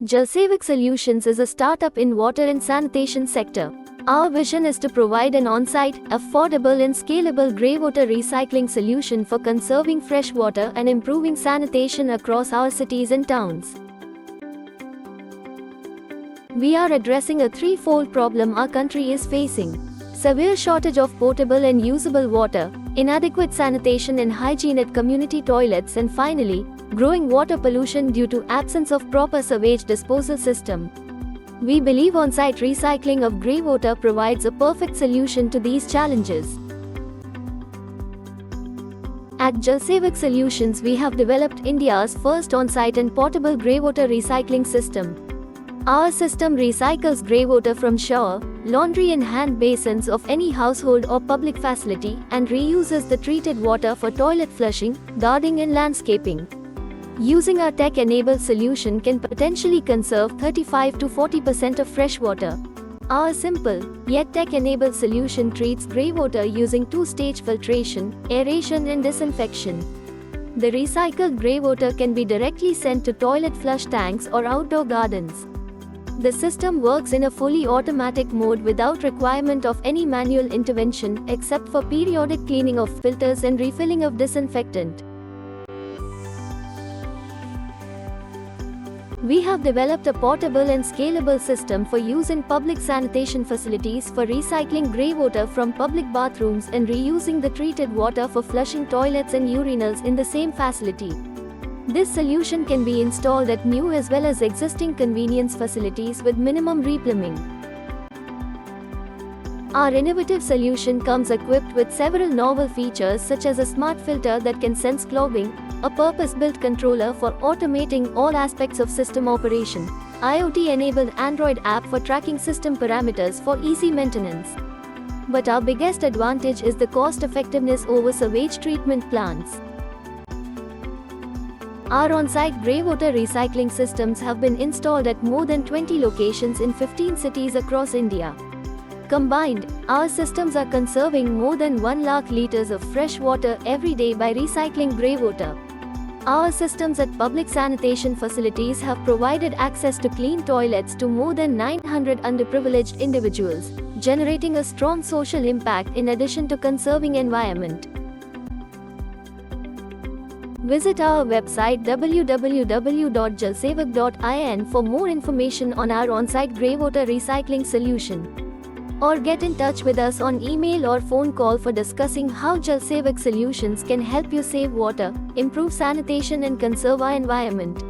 Jalsevik Solutions is a startup in water and sanitation sector. Our vision is to provide an on-site, affordable and scalable greywater recycling solution for conserving fresh water and improving sanitation across our cities and towns. We are addressing a threefold problem our country is facing: severe shortage of potable and usable water, inadequate sanitation and hygiene at community toilets, and finally, growing water pollution due to absence of proper sewage disposal system. We believe on-site recycling of greywater provides a perfect solution to these challenges. At Jalsevik Solutions, we have developed India's first on-site and portable greywater recycling system. Our system recycles greywater from shower, laundry and hand basins of any household or public facility and reuses the treated water for toilet flushing, gardening and landscaping. Using our tech-enabled solution can potentially conserve 35 to 40% of fresh water. Our simple, yet tech-enabled solution treats greywater using two-stage filtration, aeration and disinfection. The recycled greywater can be directly sent to toilet flush tanks or outdoor gardens. The system works in a fully automatic mode without requirement of any manual intervention except for periodic cleaning of filters and refilling of disinfectant. We have developed a portable and scalable system for use in public sanitation facilities for recycling greywater from public bathrooms and reusing the treated water for flushing toilets and urinals in the same facility. This solution can be installed at new as well as existing convenience facilities with minimum replumbing. Our innovative solution comes equipped with several novel features such as a smart filter that can sense clogging, a purpose-built controller for automating all aspects of system operation, IoT-enabled Android app for tracking system parameters for easy maintenance. But our biggest advantage is the cost-effectiveness over sewage treatment plants. Our on-site greywater recycling systems have been installed at more than 20 locations in 15 cities across India. Combined, our systems are conserving more than 1 lakh liters of fresh water every day by recycling greywater. Our systems at public sanitation facilities have provided access to clean toilets to more than 900 underprivileged individuals, generating a strong social impact in addition to conserving environment. Visit our website www.jalsevik.in for more information on our on-site greywater recycling solution. Or get in touch with us on email or phone call for discussing how Jalsevik Solutions can help you save water, improve sanitation and conserve our environment.